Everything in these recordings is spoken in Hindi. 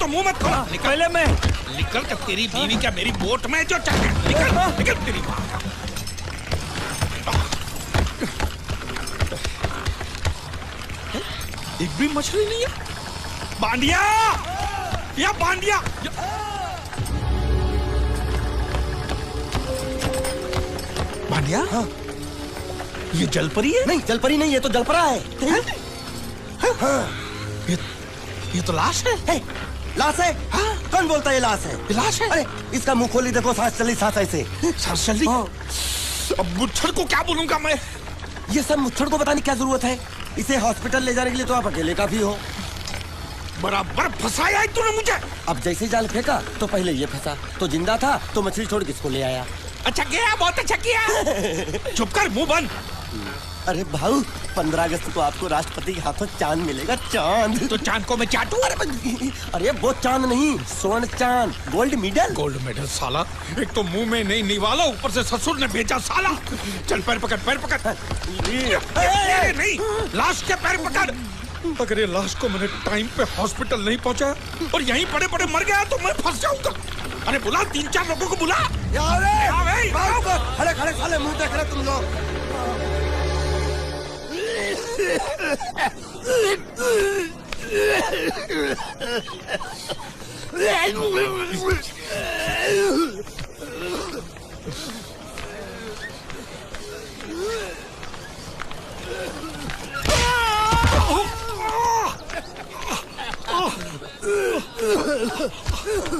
तो मुंह मत खोल। निकल पहले मैं निकल कर तेरी बीवी क्या मेरी बोट में जो चल गया। निकल निकल तेरी माँ का। एक भी मछली नहीं है। बांडिया या बांडिया। बांडिया हाँ। ये जलपरी है? नहीं जलपरी नहीं, ये तो जलपरा है। हाँ। ये तो लाश है। लाश है? हाँ? कौन बोलता है लाश है? लाश है? अरे इसका मुंह खोली देखो, सांस चली सांस ऐसे। सांस चली? अब मुच्छड़ को क्या बोलूंगा मैं? ये सब मुच्छड़ को बताने की क्या जरूरत है? इसे हॉस्पिटल ले जाने के लिए तो आप अकेले काफी हो। बराबर फंसाया है तूने मुझे। अब जैसे जाल फेंका तो पहले ये फंसा, तो जिंदा था तो मछली छोड़ किसको ले आया। अच्छा किया, बहुत अच्छा किया। चुप कर, मुंह बंद। अरे भाऊ 15 अगस्त को आपको राष्ट्रपति के हाथों चांद मिलेगा, चांद। तो चांद को मैं चाटू? अरे वो चांद नहीं, स्वर्ण चांद, गोल्ड मेडल। गोल्ड मेडल साला, एक तो मुंह में नहीं निवाला, ऊपर से ससुर ने भेजा साला। चल पैर पकड़, पैर पकड़। ये नहीं, लाश के पैर पकड़। अगर ये लाश को मैंने टाइम पे हॉस्पिटल नहीं पहुंचाया और यहीं पड़े पड़े मर गया तो मैं फंस जाऊंगा। अरे बुला 3-4 लोगों को बुला। खड़े खड़े साले मुंह देख रहे तुम लोग।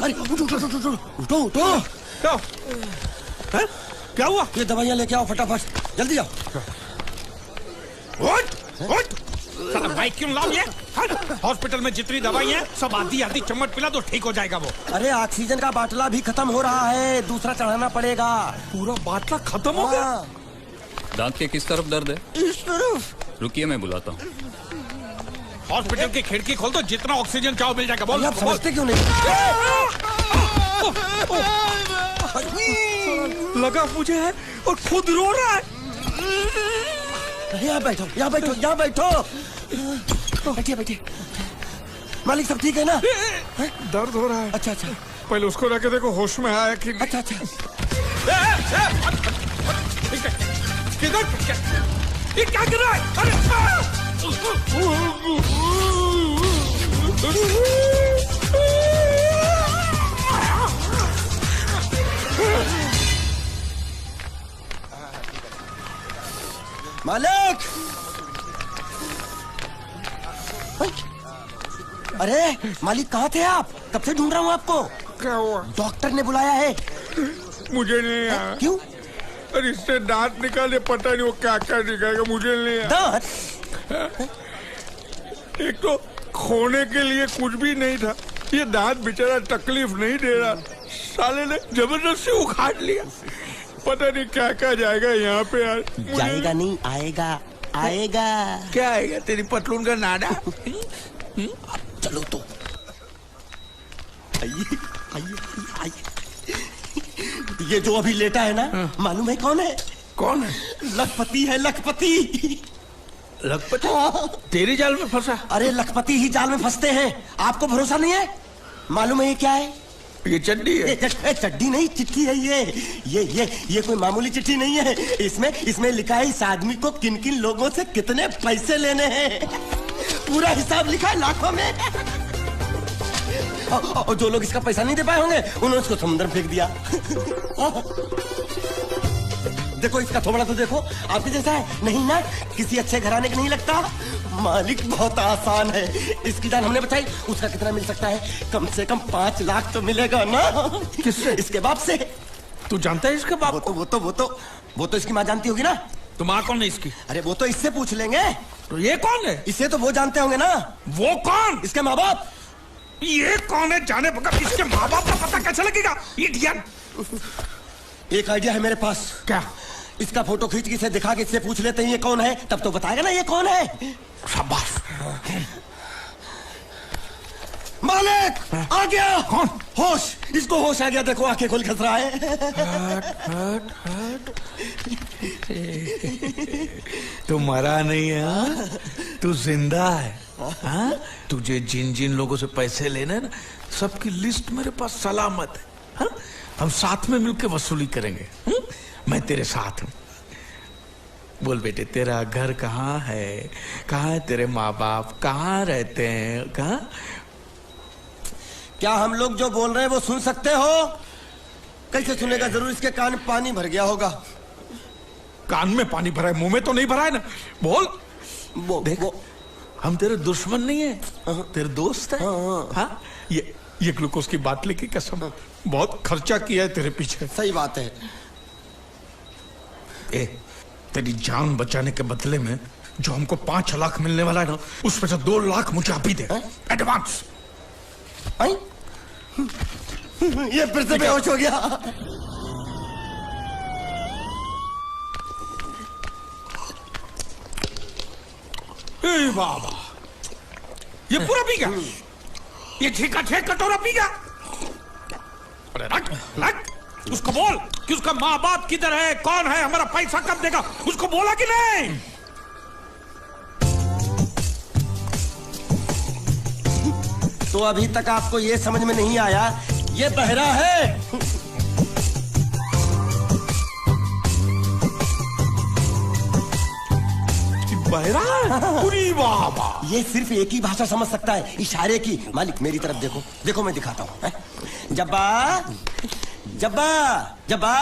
अरे उठो उठो उठो उठो उठो। क्या हुआ? ये दवाइयाँ लेके आओ फटाफट, जल्दी आओ। उठ साला बाइक क्यों लाओ ये? हॉस्पिटल में जितनी दवाई है सब आधी आधी चम्मच पिला दो, ठीक हो जाएगा वो। अरे ऑक्सीजन का बाटला भी खत्म हो रहा है, दूसरा चढ़ाना पड़ेगा। पूरा बाटला खत्म हो गया? दांत के किस तरफ दर्द है? इस तरफ। रुकिए मैं बुलाता हूँ। हॉस्पिटल की खिड़की खोल दो, जितना ऑक्सीजन चाहो मिल जाएगा। बोल। आप समझते क्यों नहीं? लगा मुझे है और खुद रो रहा है। यहाँ बैठो, यहाँ बैठो, यहाँ बैठो। बैठिए बैठिए। मालिक सब ठीक है ना? दर्द हो रहा है। अच्छा अच्छा। पहले उसको रखे देखो होश में आया कि। अच्छा अच्छा। किधर ये क्या कर रहा है? अरे मालिक! अरे मालिक कहाँ थे आप? कब से ढूंढ रहा हूँ आपको। क्या हुआ? डॉक्टर ने बुलाया है। मुझे नहीं आया। क्यों? अरे इससे दांत निकाले, पता नहीं वो क्या क्या निकालेगा, मुझे नहीं आया। दांत? एक तो खोने के लिए कुछ भी नहीं था, ये दांत बेचारा तकलीफ नहीं दे रहा, साले ने जबरदस्ती उखाड़ लिया। पता नहीं क्या क्या जाएगा यहाँ पे यार। जाएगा नहीं, आएगा आएगा। क्या आएगा? तेरी पतलून का नाडा। चलो तो आइए आइए आइए। ये जो अभी लेटा है ना, मालूम है कौन है? कौन है? लखपति है, लखपति। लखपति? तेरी जाल में फंसा? अरे लखपति ही जाल में फंसते हैं, आपको भरोसा नहीं है? मालूम है ये क्या है? ये चड्डी है। चड्डी नहीं, चिट्ठी है ये कोई मामूली चिट्ठी नहीं है। इसमें लिखा है इस आदमी को किन किन लोगों से कितने पैसे लेने हैं, पूरा हिसाब लिखा है लाखों में। और जो लोग इसका पैसा नहीं दे पाए होंगे उन्होंने उसको समुद्र में फेंक दिया। देखो इसका थोबड़ा तो देखो, आपके जैसा है नहीं ना, किसी अच्छे घराने का नहीं लगता। मालिक बहुत आसान है, इसकी जान हमने बचाई, उसका कितना मिल सकता है? कम से कम 5 लाख तो मिलेगा ना। किससे? इसके बाप से। तू जानता है इसके बाप? वो तो इसकी माँ जानती होगी ना। तो माँ कौन है इसकी? अरे वो तो इससे पूछ लेंगे। तो ये कौन है? इसे तो वो जानते होंगे ना। वो कौन? इसके माँ बाप। ये कौन है जाने बगैर इसके माँ बाप का पता कैसे लगेगा? इडियट। एक आइडिया है मेरे पास। क्या? इसका फोटो खींच के इसे दिखा के इससे पूछ लेते हैं ये कौन है, तब तो बताएगा ना ये कौन है। शाबाश। मालिक आ गया। कौन? होश, इसको होश आ गया। देखो आंखें खोल खस रहा है। तू मरा नहीं है हाँ? तू जिंदा है हाँ? तुझे जिन जिन लोगों से पैसे लेने ना सबकी लिस्ट मेरे पास सलामत है हाँ? हम साथ में मिलकर वसूली करेंगे हाँ? मैं तेरे साथ हूँ। बोल बेटे तेरा घर कहाँ है तेरे माँ बाप कहाँ रहते हैं कहाँ? क्या हम लोग जो बोल रहे हैं वो सुन सकते हो? कैसे सुनेगा? जरूर इसके कान में पानी भर गया होगा। कान में पानी भरा है, मुंह में तो नहीं भरा है ना। बोल। देख हम तेरे दुश्मन नहीं है, तेरे दोस्त है हाँ? ये ग्लूकोज की बाटली की कसम, बहुत खर्चा किया है तेरे पीछे। सही बात है। तेरी जान बचाने के बदले में जो हमको 5 लाख मिलने वाला है ना उसमें से 2 लाख मुझे अभी दे एडवांस। ये फिर से बेहोश हो गया। बाबा ये पूरा पी गया, ये छीका छेक कटोरा पी गया। अरे रख उसको बोल कि उसका माँ बाप किधर है, कौन है, हमारा पैसा कब देगा, उसको बोला कि नहीं? तो अभी तक आपको ये समझ में नहीं आया ये बहरा है। बहरा पूरी बाबा। ये सिर्फ एक ही भाषा समझ सकता है, इशारे की। मालिक मेरी तरफ देखो, देखो मैं दिखाता हूँ। जब्बा जब्बा जब्बा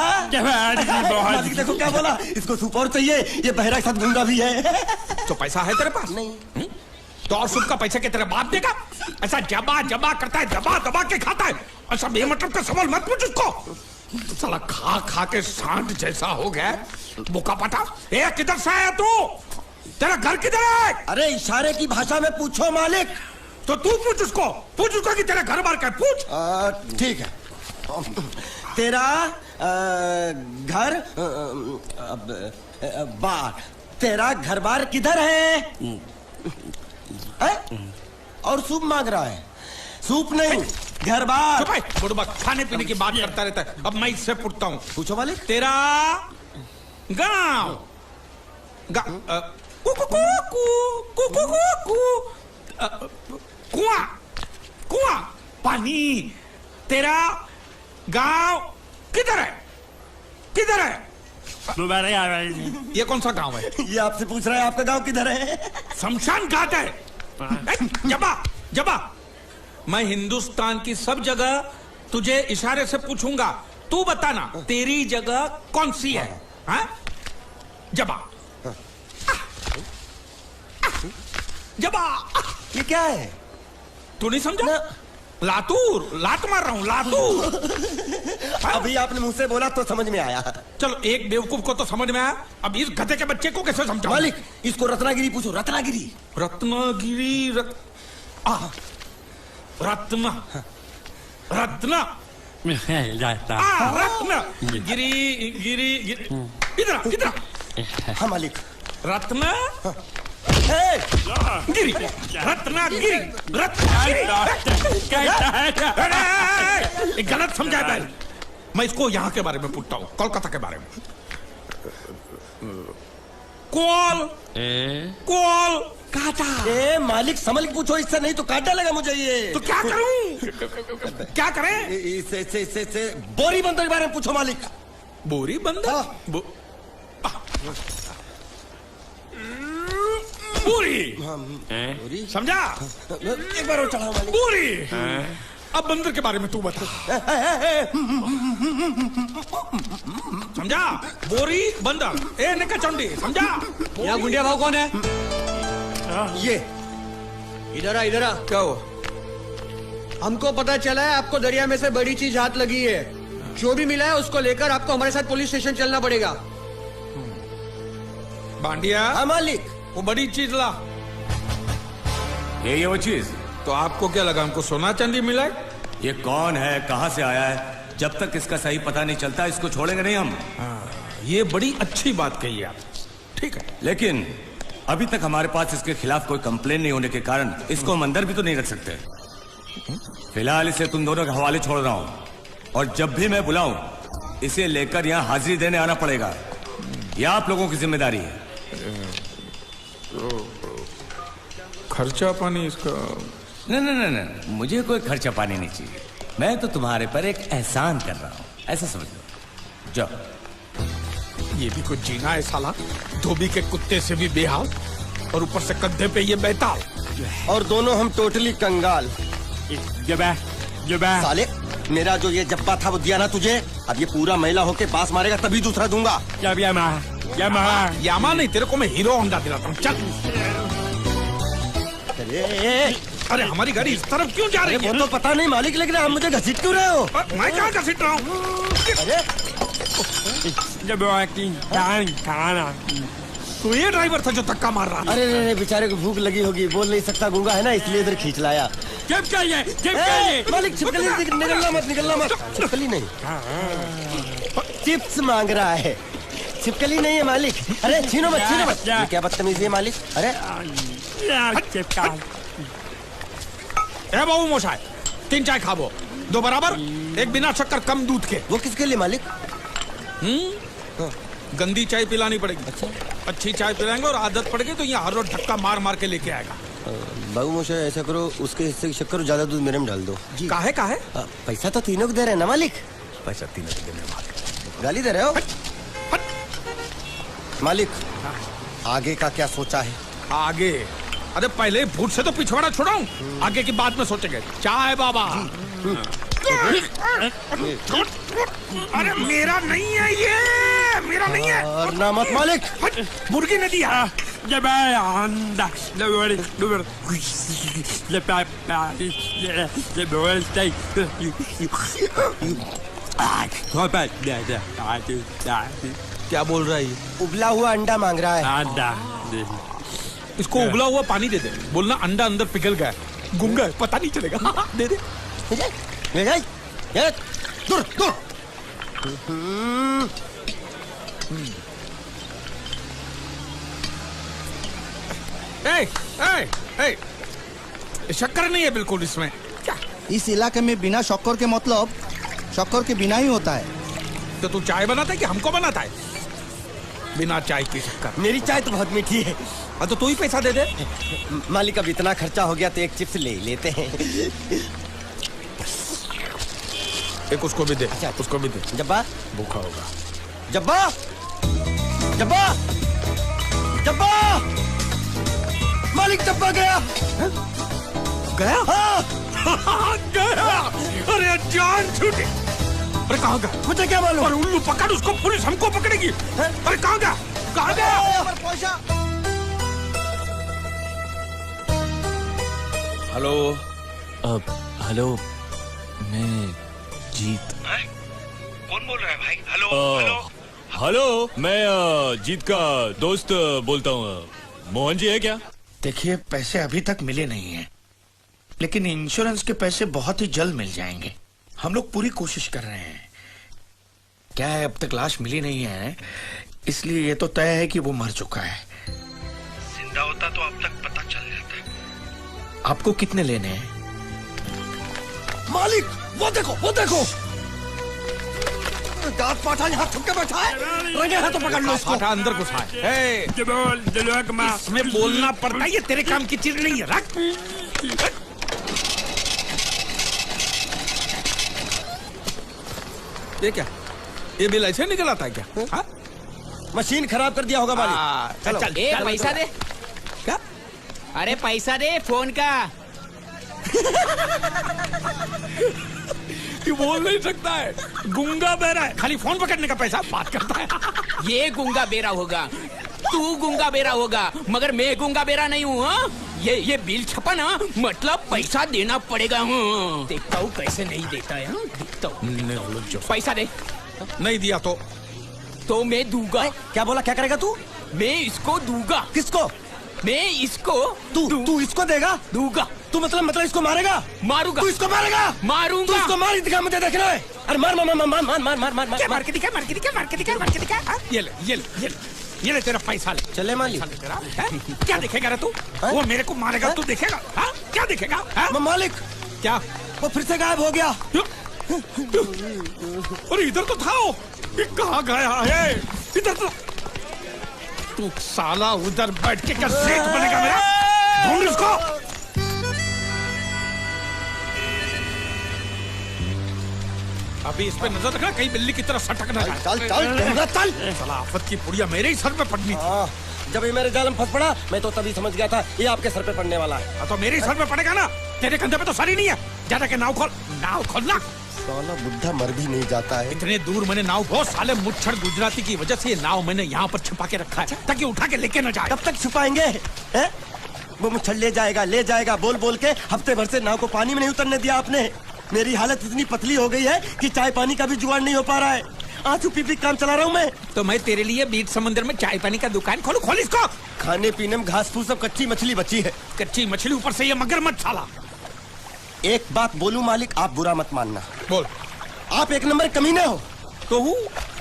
मालिक देखो क्या बोला। इसको सूप और चाहिए, ये बहरा के साथ गूंगा भी है। तो पैसा है तेरे पास? नहीं। तो और सूप का पैसा के तेरे बाप देगा? ऐसा जबा जबा करता है, दबा दबा के खाता है। ऐसा बेमतलब का सवाल मत पूछ उसको। साला खा खा के सांड जैसा हो गया बोका पाटा। ए किधर से आया तू? तेरा घर किधर है? अरे इशारे की भाषा में पूछो मालिक। तो तू पूछ उसको कि तेरा घर बार क्या? पूछ। ठीक है। तेरा घर बार, तेरा घर बार किधर है? और सूप मांग रहा है। सूप नहीं, घर बार। बुढ़बा खाने पीने की बात करता रहता है। अब मैं इससे पूछता हूँ। पूछो मालिक। तेरा गाँव कुआं कुआं पानी, तेरा गांव किधर है? किधर है? ये कौन सा गांव है? ये आपसे पूछ रहा है आपका गांव किधर है? शमशान घाट है। जबा मैं हिंदुस्तान की सब जगह तुझे इशारे से पूछूंगा, तू बताना तेरी जगह कौन सी है हा? जबा ये क्या है? तू नहीं समझा? लातूर, लात मार रहा हूं, लातूर। अभी आपने मुंह से बोला तो समझ में आया। चलो एक बेवकूफ को तो समझ में आया, अब इस गधे के बच्चे को कैसे समझाऊं? मालिक इसको रत्नागिरी पूछो। रत्नागिरी रत्न गिरी इधर। हाँ मालिक। रत्न गिरी, रत्नागिरी। गलत समझा है। मैं इसको यहाँ के बारे में पूछता हूँ, कोलकाता के बारे में। काटा। मालिक समझ पूछो इससे, नहीं तो काट डालेगा मुझे ये। तो क्या करूं? क्या करें? इससे बोरी बंदर के बारे में पूछो मालिक। बोरी बंदर? पूरी समझा? एक बार और चढ़ाओ मालिक। पूरी। अब बंदर के बारे में तू बता। समझा? बोरी बंदर। ए निका चंडी, समझा? यहाँ गुंडिया भाव कौन है? ये इधर आ। क्या हो? हमको पता चला है आपको दरिया में से बड़ी चीज हाथ लगी है। जो भी मिला है उसको लेकर आपको हमारे साथ पुलिस स्टेशन चलना पड़ेगा। बांडिया। हाँ मालिक। वो बड़ी चीज ला। ये वो चीज? तो आपको क्या लगा हमको सोना चांदी मिला है? ये कौन है, कहां से आया है? जब तक इसका सही पता नहीं चलता इसको छोड़ेंगे नहीं हम। ये बड़ी अच्छी बात कही आप। ठीक है, लेकिन अभी तक हमारे पास इसके खिलाफ कोई कंप्लेन नहीं होने के कारण इसको हम अंदर भी तो नहीं रख सकते। फिलहाल इसे तुम दोनों के हवाले छोड़ रहा हूँ, और जब भी मैं बुलाऊं इसे लेकर यहाँ हाजिरी देने आना पड़ेगा। यह आप लोगों की जिम्मेदारी है। खर्चा पानी इसका? नहीं, मुझे कोई खर्चा पानी नहीं चाहिए। मैं तो तुम्हारे पर एक एहसान कर रहा हूँ, ऐसा समझ लो। जाओ। ये भी कुछ जीना है साला, धोबी के कुत्ते से भी बेहाल और ऊपर से कंधे पे ये बैताल। और दोनों हम टोटली कंगाल। साले, मेरा जो ये जब्बा था वो दिया ना तुझे, अब ये पूरा महिला होके बास मारेगा तभी दूसरा दूंगा। यामा नहीं, तेरे को मैं हीरो होंडा दिलाता हूँ। चल। अरे हमारी गाड़ी इस तरफ क्यों जा रही है? वो तो पता नहीं मालिक, लेकिन आप मुझे घसीट क्यों रहे हो? मैं कहाँ घसीट रहा हूँ? तो ये ड्राइवर था जो धक्का मार रहा? अरे बेचारे को भूख लगी होगी, बोल नहीं सकता, गूंगा है ना, इसलिए इधर खींच लाया। मालिक छिपकली निकलना मत। छिपकली नहीं, चिप्स मांग रहा है, छिपकली नहीं है मालिक। अरे छीनो मत। ये क्या बदतमीजी है मालिक? अरे ए बाबू मोशाय, 3 चाय खाबो, 2 बराबर, 1 बिना शक्कर कम दूध के। वो किसके लिए मालिक? गंदी चाय पिलानी पड़ेगी। अच्छा, अच्छी चाय पिलाएंगे और आदत पड़ गई तो यहाँ हर रोज धक्का मार के लेके आएगा। बाबू मोशा, ऐसा करो, उसके हिस्से की शक्कर ज्यादा दूध मेरे में डाल दो। काहे? पैसा तो तीनों को दे रहे हैं ना मालिक? पैसा तीनों को देने वाले। गाली दे रहे हो मालिक? आगे का क्या सोचा है? आगे? अरे पहले भूत से तो पिछवाड़ा छुड़ाऊं, आगे की बात में सोचेंगे। चाय बाबा। अरे मेरा नहीं है ये, मेरा नहीं है। और ना मत मालिक। मुर्गी ने दिया। क्या बोल रहा है ये? उबला हुआ अंडा मांग रहा है। इसको उबला हुआ पानी दे दे, बोलना अंडा अंदर पिघल गया, गुंगा है, पता नहीं चलेगा। दे दे। दूर। शक्कर नहीं है बिल्कुल इसमें। क्या? इस इलाके में बिना शक्कर के मतलब शक्कर के बिना ही होता है। तो तू चाय बनाता है कि हमको बनाता है? बिना चाय की शक्कर। मेरी चाय तो बहुत मीठी है। हाँ तो तू ही पैसा दे दे। मालिक, अब इतना खर्चा हो गया तो एक चिप्स ले लेते हैं। एक उसको भी दे। अच्छा, उसको भी दे। जब्बा भूखा होगा। जब्बा मालिक, जब्बा गया। हाँ। गया। अरे जान छूटी। अरे कहाँ गया? मुझे क्या मालूम? अरे उल्लू पकड़ उसको, पुलिस हमको पकड़ेगी। अरे कहाँ गया? हेलो। हेलो, मैं जीत। कौन बोल रहा है भाई? हेलो। हेलो, मैं जीत का दोस्त बोलता हूँ। मोहन जी है क्या? देखिए, पैसे अभी तक मिले नहीं हैं, लेकिन इंश्योरेंस के पैसे बहुत ही जल्द मिल जाएंगे। हम लोग पूरी कोशिश कर रहे हैं। क्या है, अब तक लाश मिली नहीं है, इसलिए ये तो तय है कि वो मर चुका है। जिंदा होता तो अब तक पता चल जाता। आपको कितने लेने हैं? मालिक, वो देखो। दांत पाठा यहाँ छुप के बैठा है। रंगे हाथों पकड़ लो इसको। पाठा अंदर घुसा है। इसमें बोलना पड़ता है, ये तेरे काम की चीज नहीं है। रख। ये क्या? ये बिल ऐसे निकल आता है क्या? हाँ? मशीन खराब कर दिया होगा मालिक। चल। ए, पैसा दे। क्या? अरे पैसा दे फोन का। ये बोल नहीं सकता है, गुंगा बहरा है, खाली फोन पकड़ने का पैसा बात करता है। ये गुंगा बेरा होगा, तू गुंगा बेरा होगा, मगर मैं गुंगा बेरा नहीं हूँ। ये बिल छपा ना, मतलब पैसा देना पड़ेगा। देखता हूँ कैसे नहीं देता है। देखता हूँ। पैसा दे। नहीं दिया तो मैं दूंगा। क्या बोला? क्या करेगा तू? मैं इसको दूंगा। किसको? मैं इसको। तू इसको देगा? दूंगा। तू मतलब इसको मारेगा? मारूंगा। तू इसको मारेगा? मारूंगा। तू इसको मार दिखा, मुझे देखना है। अरे मार। क्या? मार के दिखा। ये ले तेरा पैसा ले। चले मालिक। तेरा क्या देखेगा रे तू? वो मेरे को मारेगा, तू देखेगा? हाँ? क्या देखेगा? हाँ? मालिक, क्या? वो फिर से गायब हो गया। अरे इधर तो था वो, ये कहाँ गया है? इधर तो तू साला उधर बैठ के क्या सेठ बनेगा मेरा? ढूंढ उसको। अभी इस पे नजर रखना, कहीं बिल्ली की तरह सटक ना जाए। चल चल चल। साला आफत की पुड़िया मेरे ही सर पे पड़नी थी। जब ये मेरे जाल में फंस पड़ा, मैं तो तभी समझ गया था ये आपके सर पे पड़ने वाला है। तो मेरे ही सर पे पड़ेगा ना, तेरे कंधे पे तो सर ही नहीं है। ज्यादा के नाव खोल, नाव खोलना। साला बुढ़ा मर भी नहीं जाता है। इतने दूर मैंने नाव बहुत साले मुच्छड़ गुजराती की वजह से ये नाव मैंने यहाँ पर छिपा के रखा है ताकि उठा के लेके न जाए। कब तक छुपाएंगे? वो मुच्छड़ ले जाएगा बोल बोल के हफ्ते भर से नाव को पानी में नहीं उतरने दिया आपने। मेरी हालत इतनी पतली हो गई है कि चाय पानी का भी जुगाड़ नहीं हो पा रहा है। आंसू पी पी काम चला रहा हूँ मैं। तो मैं तेरे लिए बीच समंदर में चाय पानी का दुकान खोलूं? खोल इसको। खाने पीने में घास फूस सब कच्ची मछली बची है। कच्ची मछली, ऊपर से ये मगरमच्छ साला। एक बात बोलूं मालिक, आप बुरा मत मानना। बोल। आप एक नंबर कमीने हो। तो हूँ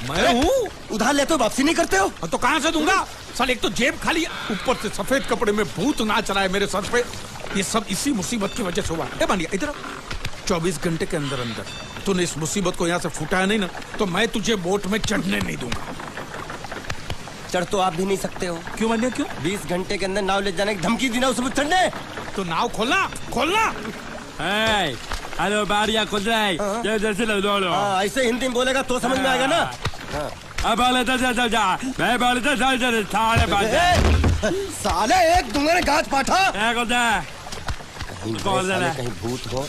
मैं हूँ। उधार लेते हो वापसी नहीं करते हो। तो कहाँ से दूंगा? साल एक तो जेब खाली है, ऊपर से सफेद कपड़े में भूत नाच रहा है मेरे सर पे। ये सब इसी मुसीबत की वजह से हुआ है। मानिए इधर 24 घंटे के अंदर अंदर तूने इस मुसीबत को यहाँ से फुटाया नहीं ना, तो मैं तुझे बोट में चढ़ने नहीं दूंगा। चढ़ तो आप भी नहीं सकते हो। क्यों मानिए? क्यों? 20 घंटे के अंदर नाव ले जाने की धमकी दी ना उसे चढ़ने। तो नाव खोलना खोलना। हेलो बारिया खुल जाए। ऐसे हिंदी में बोलेगा तो समझ में आएगा ना। अब साले एक दूंगा ने गाज पाठा। कहीं भूत हो।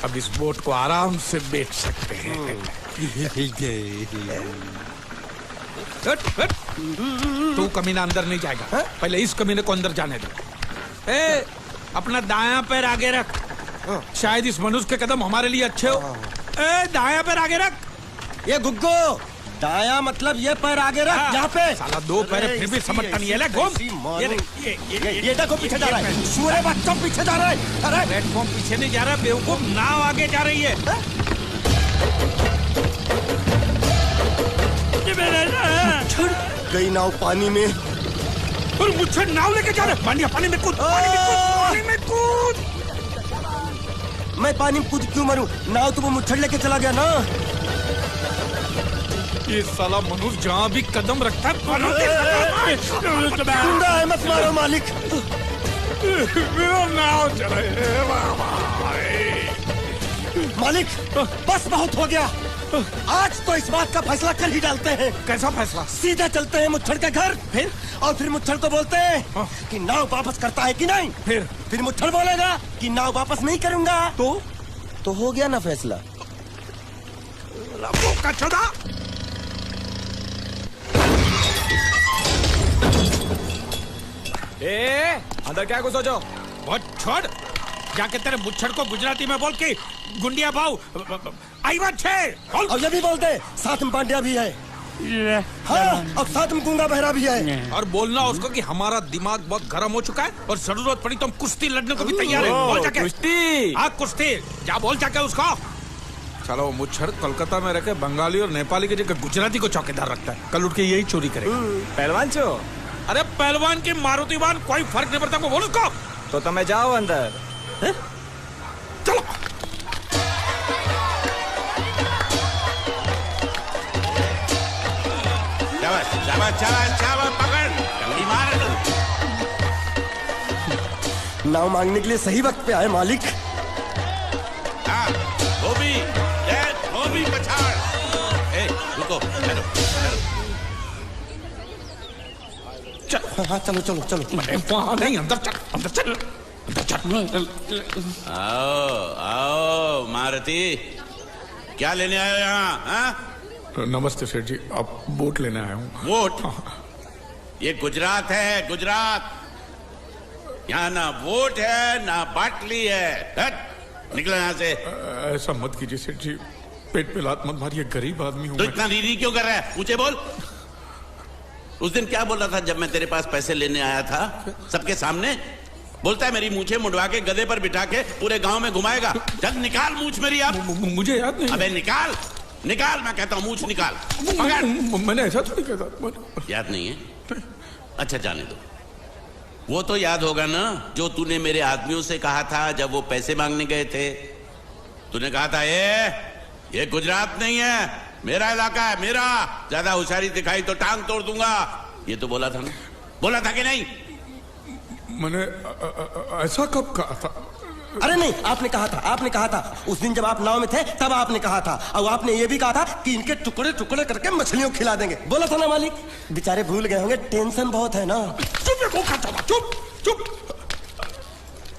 अब इस बोट को आराम से बेच सकते हैं। तू कमीना अंदर नहीं जाएगा। पहले इस कमीने को अंदर जाने दो। ए, अपना दायां पैर आगे रख। शायद इस मनुष्य के कदम हमारे लिए अच्छे हो। ए, दायां पैर आगे रख। ये गुग्गो, दाया मतलब ये पैर आगे रख। यहाँ पे साला 2 पैर फिर भी समझता नहीं है। ले घूम। ये देखो पीछे जा रहा है। सूरे बच्चों पीछे जा रहा है। अरे प्लेटफॉर्म पीछे नहीं जा रहा बेवकूफ, नाव आगे जा रही है। गई नाव पानी में। और मुझे नाव लेके जा रहे। पानी में कूद, पानी में कूद। मैं पानी में कूद क्यों मरूं? नाव तो वो मुच्छड़ लेके चला गया ना। ये साला मनुष्य जहाँ भी कदम रखता है गुंडा है, मत मारो मालिक। नाव चले मालिक, बस बहुत हो गया। आज तो इस बात का फैसला कर ही डालते हैं। कैसा फैसला? सीधा चलते हैं मुच्छड़ के घर। फिर मुच्छड़ को बोलते हैं कि नाव वापस करता है कि नहीं। फिर मुच्छड़ बोलेगा कि नाव वापस नहीं करूंगा। तो हो गया ना फैसला। चौदा अंदर क्या घुसो जो? बहुत छोड़। जाके तेरे मुच्छड़ को गुजराती में बोल के गुंडिया भाव आई बात छे। और ये भी बोलते साथ में पांड्या भी है। हाँ, और साथ में गूंगा बहरा भी है। और बोलना उसको कि हमारा दिमाग बहुत गर्म हो चुका है और जरूरत पड़ी तो हम कुश्ती लड़ने को भी तैयार है। बोल जाके कुश्ती। हाँ कुश्ती, जा बोल जाके उसको। चलो मुच्छड़ कोलकाता में रहकर बंगाली और नेपाली की जगह गुजराती को चौकीदार रखता है। कल उठ के यही चोरी करेगा। पहलवान छो? अरे पहलवान की मारुतिवान कोई फर्क नहीं पड़ता। बोल उसको। तो तुम्हें जाओ अंदर। चलो नाव मांगने के लिए सही वक्त पे आए मालिक। रुको। हाँ चलो चलो चलो। वहाँ नहीं, अंदर चल, अंदर चल, अंदर चल। आओ मारुति, क्या लेने आए हो यहाँ? नमस्ते सेठ जी, आप बोट लेने आया हूँ। वोट? ये गुजरात है, गुजरात। यहाँ ना वोट है ना बाटली है। निकलो यहाँ से। ऐसा मत कीजिए सेठ जी, पेट पे लात मत मारिए, गरीब आदमी हूँ। तो इतना रीरी क्यों कर रहा है? पूछे बोल। उस दिन क्या बोल रहा था जब मैं तेरे पास पैसे लेने आया था सबके सामने? बोलता है मेरी मूछें मुंडवा के गधे पर बिठा के पूरे गांव में घुमाएगा। जब निकाल मूछ मेरी। अब मुझे याद नहीं। अबे निकाल निकाल, मैं कहता हूँ मूछ निकाल। मैंने ऐसा थोड़ी कहता। याद नहीं है? अच्छा जाने दो। वो तो याद होगा ना जो तूने मेरे आदमियों से कहा था जब वो पैसे मांगने गए थे। तूने कहा था ये गुजरात नहीं है, मेरा इलाका है, मेरा। ज्यादा होशियारी दिखाई तो टांग तोड़ दूंगा। ये तो बोला था ना, बोला था कि नहीं? मैंने ऐसा कब कहा था? अरे नहीं, आपने कहा था उस दिन जब आप नाव में थे तब आपने कहा था। और आपने ये भी कहा था कि इनके टुकड़े टुकड़े करके मछलियों को खिला देंगे। बोला था ना मालिक? बेचारे भूल गए होंगे, टेंशन बहुत है ना। चुप चुप।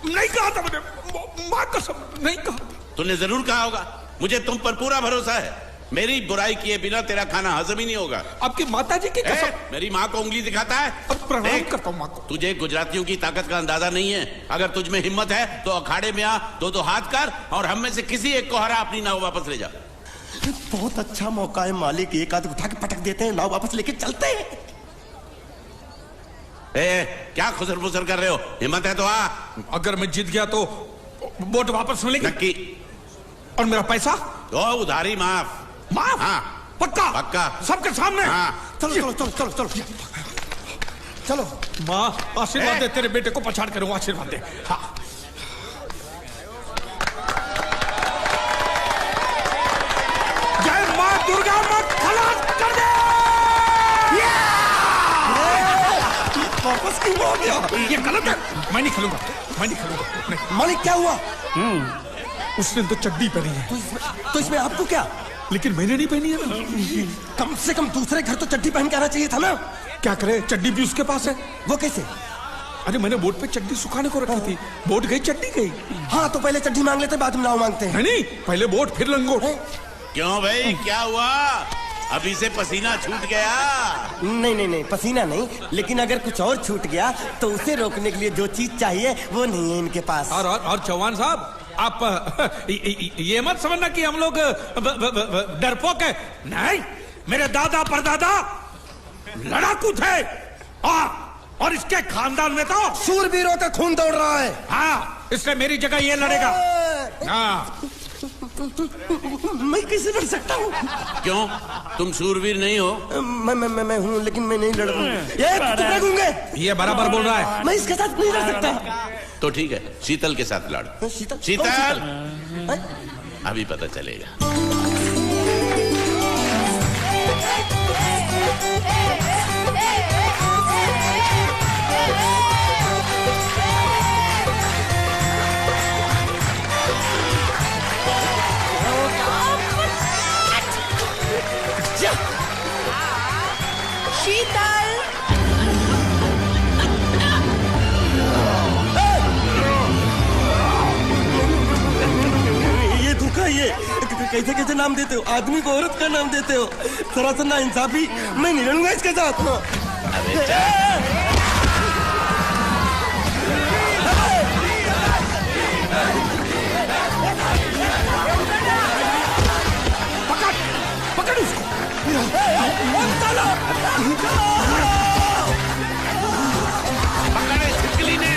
नहीं कहा था मैंने, मां कसम नहीं कहा। तूने जरूर कहा होगा, मुझे तुम पर पूरा भरोसा है। मेरी बुराई किए बिना तेरा खाना हजम ही नहीं होगा। आपकी माता जी की कसम। मेरी माँ को उंगली दिखाता है। अब प्रणाम करता हूँ माँ को। तुझे गुजरातियों की ताकत का अंदाजा नहीं है। अगर तुझ में हिम्मत है तो अखाड़े में आ, दो हाथ कर और हम में से किसी एक को हरा अपनी नाव वापस ले जा। बहुत अच्छा मौका है मालिक, एक आध उठा के पटक देते हैं, नाव वापस लेके चलते हैं। क्या खुसर फुसर कर रहे हो? हिम्मत है तो आ। अगर मैं जीत गया तो बोट वापस मिलेगी? नक्की। और मेरा पैसा? तो उधारी माफ। माफ? हाँ पक्का? पक्का। सबके सामने? हाँ। चलो माँ आशीर्वाद दे, तेरे बेटे को पछाड़ कर आशीर्वाद दे। हाँ। जय माँ दुर्गा, मत खलास कर दे। वापस क्यों हो गया? ये गलत है, मैं नहीं खेलूंगा। मालिक क्या हुआ? उसने तो चड्डी पहनी है। तो इसमें आपको क्या? लेकिन मैंने नहीं पहनी है। कम से कम दूसरे घर तो चड्डी पहन के आना चाहिए था ना। क्या करे, चड्डी भी उसके पास है। वो कैसे? अरे मैंने बोट पे चड्डी सुखाने को रखी थी, बोट गई चड्डी गई। हाँ तो पहले चड्डी मांग लेते, बाद में नाव मांगते हैं। नहीं, पहले बोट फिर लंगोट। क्यों भाई, क्या हुआ? अभी से पसीना छूट गया? नहीं, पसीना नहीं, लेकिन अगर कुछ और छूट गया तो उसे रोकने के लिए जो चीज चाहिए वो नहीं है इनके पास। और चौहान साहब, आप ये मत समझना कि हम लोग डरपोक है। नहीं, मेरे दादा परदादा लड़ाकू थे। और इसके खानदान में तो शूरवीरों का खून दौड़ रहा है। हाँ, इसलिए मेरी जगह ये लड़ेगा। हाँ। मैं कैसे लड़ सकता हूँ? क्यों, तुम शूरवीर नहीं हो? मैं हूँ, लेकिन मैं नहीं लड़ रहा। ये बराबर बोल रहा है। मैं इसके साथ नहीं लड़ सकता। तो ठीक है, शीतल के साथ लड़। शीतल, अभी पता चलेगा। शीतल, ये धोखा, ये कैसे कैसे नाम देते हो? आदमी को औरत का नाम देते हो, सरासर ना इंसाफी। मैं नहीं लड़ूंगा इसके साथ। पकड़ उसको। पकड़े छिपकली ने।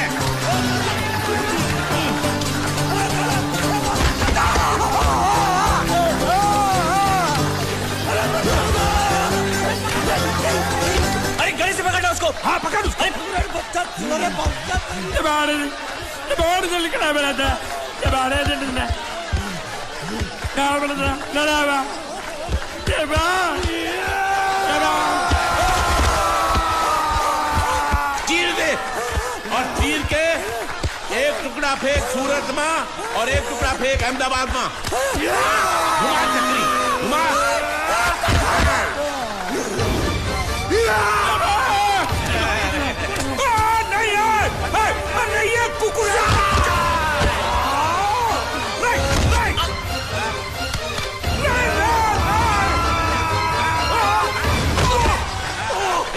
अरे गले से पकड़ना उसको। हाँ पकड़ उसको। बाहर से लिखना मेरा था, बाहर से लिखना चीर दे, और चीर के एक टुकड़ा फेंक सूरत में और एक टुकड़ा फेंक अहमदाबाद में। घुमा चक्री, घुमा। नहीं है कुकुर।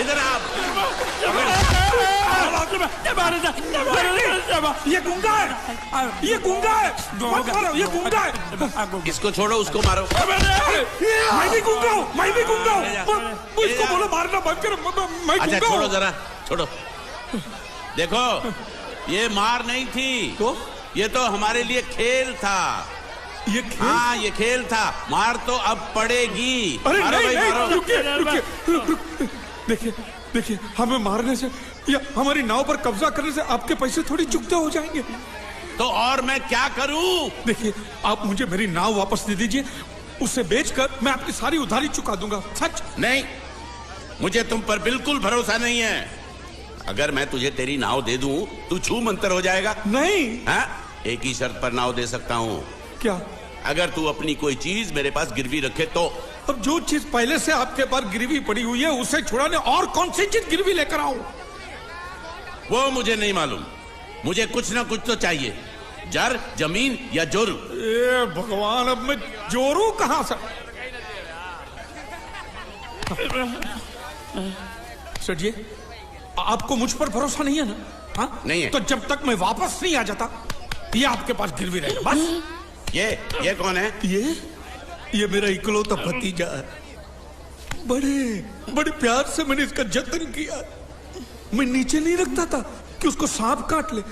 इधर आप। ये गुंगा है, ये गुंगा है। मत मारो, ये गुंगा है। इसको छोड़ो, उसको मारो। मैं भी गुंगा हूँ, मैं भी गुंगा हूँ। इसको बोलो मारना बंद करो। मैं अच्छा गुंगा छोड़ो, हूँ। जरा छोड़ो। देखो, ये मार नहीं थी, तो ये तो हमारे लिए खेल था। ये खेल? हाँ, ये खेल था। मार तो अब पड़ेगी। अरे मारो नहीं, भाई, नहीं, मारो। रुकिए, रुकिए, देखिए, हमें मारने से या हमारी नाव पर कब्जा करने से आपके पैसे थोड़ी चुकते हो जाएंगे। तो और मैं क्या करूं? देखिए, आप मुझे मेरी नाव वापस दे दीजिए, उसे बेचकर मैं आपकी सारी उधारी चुका दूंगा। सच नहीं, मुझे तुम पर बिल्कुल भरोसा नहीं है। अगर मैं तुझे तेरी नाव दे दूं, तू छू मंतर हो जाएगा। नहीं। हाँ? एक ही शर्त पर नाव दे सकता हूँ। क्या? अगर तू अपनी कोई चीज मेरे पास गिरवी रखे तो। अब जो चीज पहले से आपके पास गिरवी पड़ी हुई है उसे छुड़ाने और कौन सी चीज गिरवी लेकर आऊं? वो मुझे नहीं मालूम। मुझे कुछ ना कुछ तो चाहिए, जर, जमीन या जोरू। ए भगवान, अब मैं जोरू कहां से? सर जी, आपको मुझ पर भरोसा नहीं है ना? हाँ? नहीं है। तो जब तक मैं वापस नहीं आ जाता ये आपके पास गिरवी रहेगा बस। ये कौन है? ये मेरा इकलौता भतीजा है। बड़े प्यार से मैंने इसका जतन किया। मैं नीचे नहीं रखता था कि उसको सांप काट ले,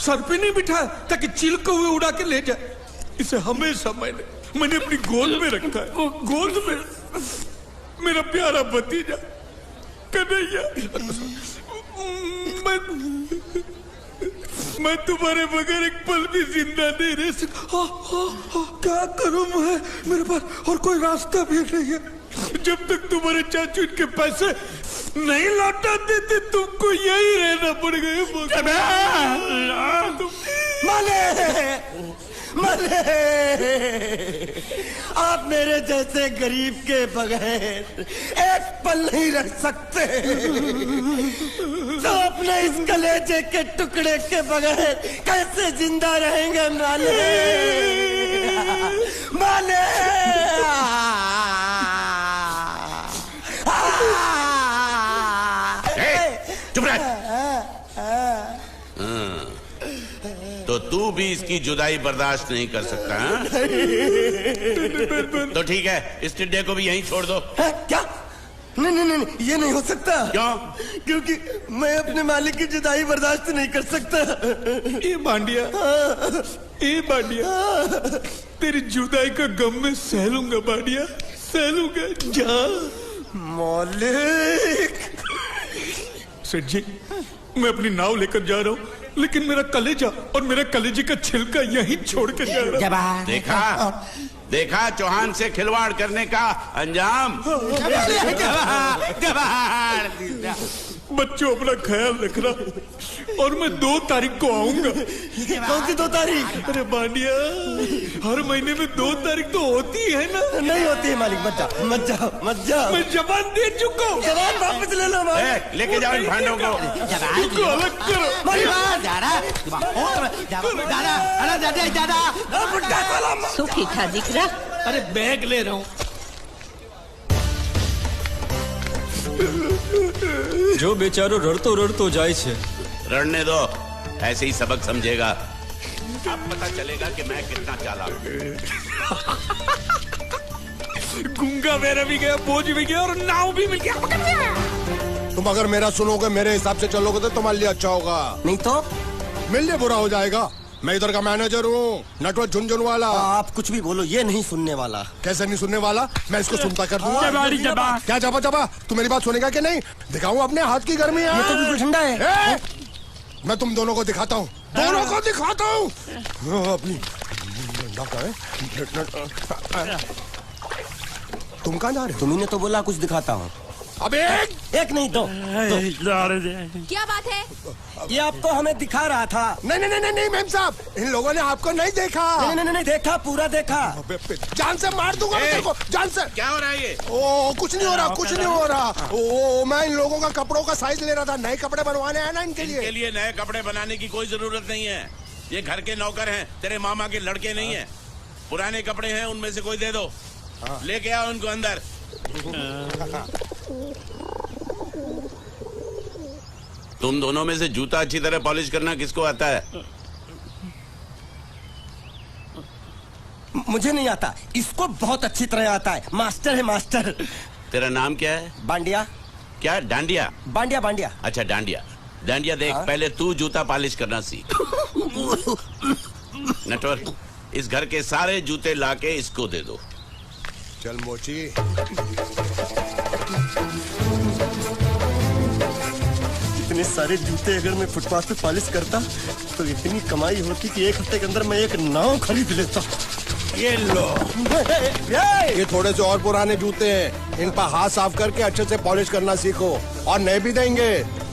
सर पे नहीं बिठाया ताकि चिलके हुए उड़ा के ले जाए। इसे हमेशा मैंने अपनी गोद में रखा है। गोद में मेरा प्यारा भतीजा कन्हैया। मैं तुम्हारे बगैर एक पल भी जिंदा नहीं रह सकता। क्या करूं मैं? मेरे पास और कोई रास्ता भी नहीं है। जब तक तुम्हारे चाचू इनके पैसे नहीं लौटा देते तुमको यही रहना पड़ेगा। माले, आप मेरे जैसे गरीब के बगैर एक पल नहीं रह सकते, तो अपने इस कलेजे के टुकड़े के बगैर कैसे जिंदा रहेंगे माले? माले, चुप रह। तो तू भी इसकी जुदाई बर्दाश्त नहीं कर सकता? तो ठीक है, इस टिड्डे को भी यहीं छोड़ दो। क्या? नहीं, ये नहीं हो सकता। क्यों? क्योंकि मैं अपने मालिक की जुदाई बर्दाश्त नहीं कर सकता। ए बांडिया, तेरी जुदाई का गम में सह लूंगा बांडिया, सह लूंगा। जा मालिक। सेठ जी, मैं अपनी नाव लेकर जा रहा हूँ, लेकिन मेरा कलेजा और मेरे कलेजे का छिलका यहीं छोड़ के जा रहा हूँ। देखा चौहान से खिलवाड़ करने का अंजाम। बच्चों, अपना ख्याल रखना और मैं 2 तारीख को आऊंगा। कौन सी 2 तारीख? अरे बांडिया, हर महीने में 2 तारीख तो होती है ना? नहीं होती है मालिक, मत जाओ। मैं जबान दे चुका हूँ। जबान वापस ले लो मालिक। लेके जाओ इन भांडों को। इनको अलग करो। सुखी था दिख रहा। अरे बैग ले रहा हूँ। जो बेचारो रड़तो जाए छे। रड़ने दो, ऐसे ही सबक समझेगा। अब पता चलेगा कि मैं कितना चालाक हूं। गुंगा मेरा भी गया, बोझ भी गया और नाव भी मिल गया। तुम अगर मेरा सुनोगे, मेरे हिसाब से चलोगे तो तुम्हारे लिए अच्छा होगा, नहीं तो मेरे लिए बुरा हो जाएगा। मैं इधर का मैनेजर हूँ, नटवर झुनझुन वाला। आप कुछ भी बोलो, ये नहीं सुनने वाला। कैसे नहीं सुनने वाला? मैं इसको सुनता कर दूंगा। क्या जबा? तू मेरी बात सुनेगा कि नहीं? दिखाऊं अपने हाथ की गर्मी? ये तो बिल्कुल ठंडा है। मैं तुम दोनों को दिखाता हूँ, अपनी। तुम कहाँ जा रहे हो? तुम्ही तो बोला कुछ दिखाता हूँ। अब एक नहीं, 2। क्या बात है? ये आपको हमें दिखा रहा था। नहीं मेम साहब, इन लोगों ने आपको नहीं देखा। नहीं, देखा, पूरा देखा। जान से मार दूंगा मैं तेरे को, जान से। क्या हो रहा है ये? कुछ नहीं हो रहा। मैं इन लोगों का कपड़ों का साइज ले रहा था, नए कपड़े बनवाने हैं ना इनके लिए। नए कपड़े बनाने की कोई जरूरत नहीं है। ये घर के नौकर हैं, तेरे मामा के लड़के नहीं है। पुराने कपड़े हैं, उनमें से कोई दे दो। लेके आओ उनको अंदर। तुम दोनों में से जूता अच्छी तरह पॉलिश करना किसको आता है? मुझे नहीं आता, इसको बहुत अच्छी तरह आता है। मास्टर है, मास्टर। तेरा नाम क्या है? बांडिया। क्या? डांडिया? बांडिया। अच्छा, डांडिया देख। पहले तू जूता पॉलिश करना सीख। नटवर, इस घर के सारे जूते लाके इसको दे दो। चल मोची। इतने सारे जूते अगर मैं फुटपाथ पे पॉलिश करता तो इतनी कमाई होती कि एक हफ्ते के अंदर मैं एक नाव खरीद लेता। ये लो, ये थोड़े से और पुराने जूते हैं, इन पर हाथ साफ करके अच्छे से पॉलिश करना सीखो, और नए भी देंगे।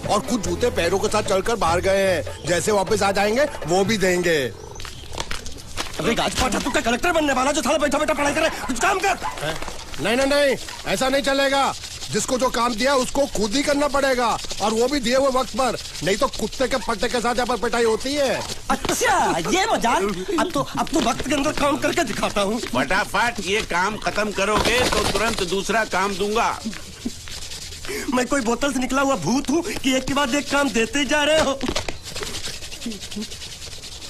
और कुछ जूते पैरों के साथ चलकर बाहर गए हैं, जैसे वापस आ जाएंगे वो भी देंगे। अबे गाजपाटा, तू क्या कलेक्टर बनने वाला जो साला बैठा बैठा पढ़ाई करे? कुछ काम कर। नहीं नहीं नहीं, ऐसा नहीं चलेगा। जिसको जो काम दिया उसको खुद ही करना पड़ेगा, और वो भी दिए हुए वक्त पर, नहीं तो कुत्ते के पट्टे के साथ यहाँ पर पिटाई होती है। अच्छा, ये मजाक। अब तो वक्त के अंदर काम करके दिखाता हूँ। फटाफट ये काम खत्म करोगे तो तुरंत दूसरा काम दूंगा। मैं कोई बोतल से निकला हुआ भूत हूँ कि एक के बाद एक काम देते जा रहे हो?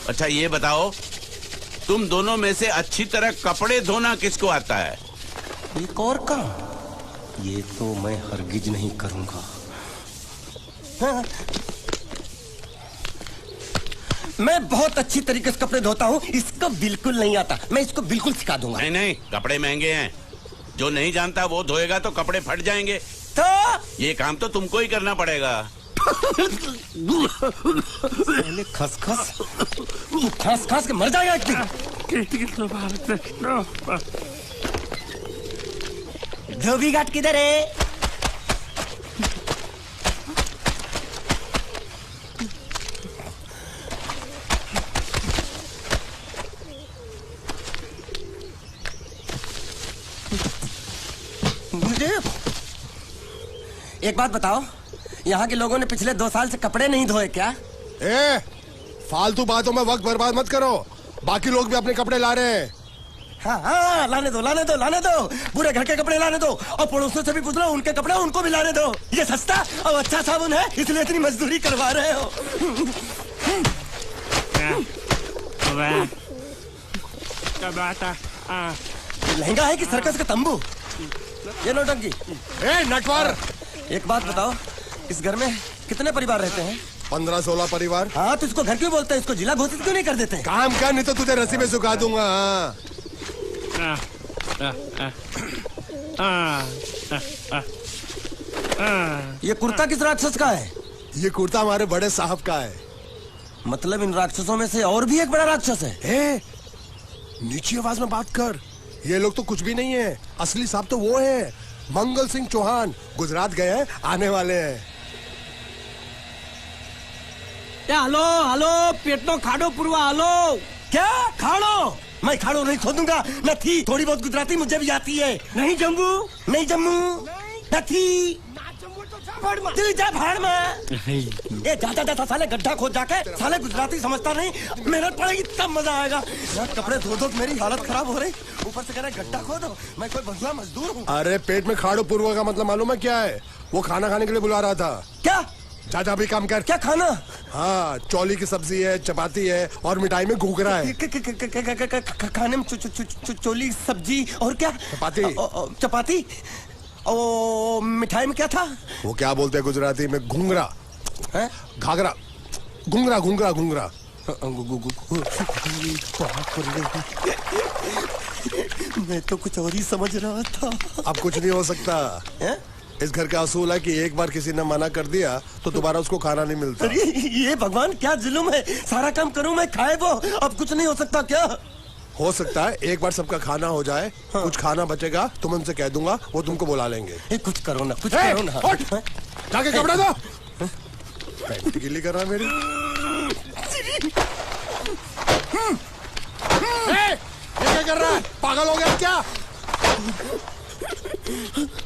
अच्छा ये बताओ, तुम दोनों में से अच्छी तरह कपड़े धोना किसको आता है? एक और काम? ये तो मैं हरगिज नहीं करूंगा। हाँ। मैं बहुत अच्छी तरीके से कपड़े धोता हूँ, इसको बिल्कुल नहीं आता। मैं इसको बिल्कुल सिखा दूंगा। नहीं नहीं, कपड़े महंगे हैं, जो नहीं जानता वो धोएगा तो कपड़े फट जाएंगे। तो ये काम तो तुमको ही करना पड़ेगा। पहले खसखस, तू खस खस के मर जाएगा एक दिन। धोबी घाट किधर है? एक बात बताओ, यहाँ के लोगों ने पिछले 2 साल से कपड़े नहीं धोए क्या? ए, फालतू बातों में वक्त बर्बाद मत करो, बाकी लोग भी अपने कपड़े ला रहे हैं। हाँ, लाने दो लाने दो लाने दो, पूरे घर के कपड़े लाने दो, और पड़ोसियों से भी पूछ लो, उनके कपड़े उनको भी लाने दो। ये सस्ता और अच्छा साबुन है, इसलिए इतनी मजदूरी करवा रहे हो। लहंगा है कि सर्कस का तंबू? ये नौटंकी। नटवर, एक बात बताओ, इस घर में कितने परिवार रहते हैं? 15-16 परिवार। हाँ, तो इसको घर क्यों बोलते हैं? इसको जिला घोषित क्यों नहीं कर देते? काम कर, नहीं तो तुझे रस्सी में सुखा दूंगा। ये कुर्ता किस राक्षस का है? ये कुर्ता हमारे बड़े साहब का है। मतलब इन राक्षसों में से और भी एक बड़ा राक्षस है? नीची आवाज में बात कर, ये लोग तो कुछ भी नहीं है। असली साहब तो वो है, मंगल सिंह चौहान, गुजरात गए हैं, आने वाले हैं। हेलो हेलो, पेटनो खाड़ो पुरवा। हेलो, क्या खाड़ो? मैं खाड़ो नहीं खोदूंगा। न थी, थोड़ी बहुत गुजराती मुझे भी आती है। नहीं जम्मू, नहीं जम्मू, न थी। तू जा भाड़ में। ये जाता जाता साले गड्ढा खोद जाके, साले गुजराती समझता नहीं, मेहनत पड़ेगी तब मजा आएगा। यार कपड़े धो धो मेरी हालत खराब हो रही, ऊपर से कह रहे गड्ढा खोदो। मैं कोई बंधुआ मजदूर हूँ? अरे पेट में खाड़ो पूर्वा का मतलब मालूम है क्या है? वो खाना खाने के लिए बुला रहा था। क्या? जा भी काम कर। क्या खाना? हाँ, चौली की सब्जी है, चपाती है, और मिठाई में घूघरा है। खाने में चोली सब्जी और क्या? चपाती। चपाती। ओ, मिठाई में क्या था? वो क्या बोलते हैं गुजराती में? घूंघरा है, घाघरा, घूंघरा घूंघरा घूंघरा। मैं तो कुछ और ही समझ रहा था। अब कुछ नहीं हो सकता है? इस घर का असूल है कि एक बार किसी ने मना कर दिया तो दोबारा उसको खाना नहीं मिलता। अरे ये भगवान क्या जुल्म है, सारा काम करूं मैं, खाए वो। अब कुछ नहीं हो सकता क्या? हो सकता है एक बार सबका खाना हो जाए। हाँ। कुछ खाना बचेगा तो मैं उनसे कह दूंगा, वो तुमको बुला लेंगे। कुछ करो ना, कुछ करो ना। जाके कपड़े दो। पैंट गिल्ली कर रहा है मेरी। ये क्या कर रहा है? पागल हो गया क्या?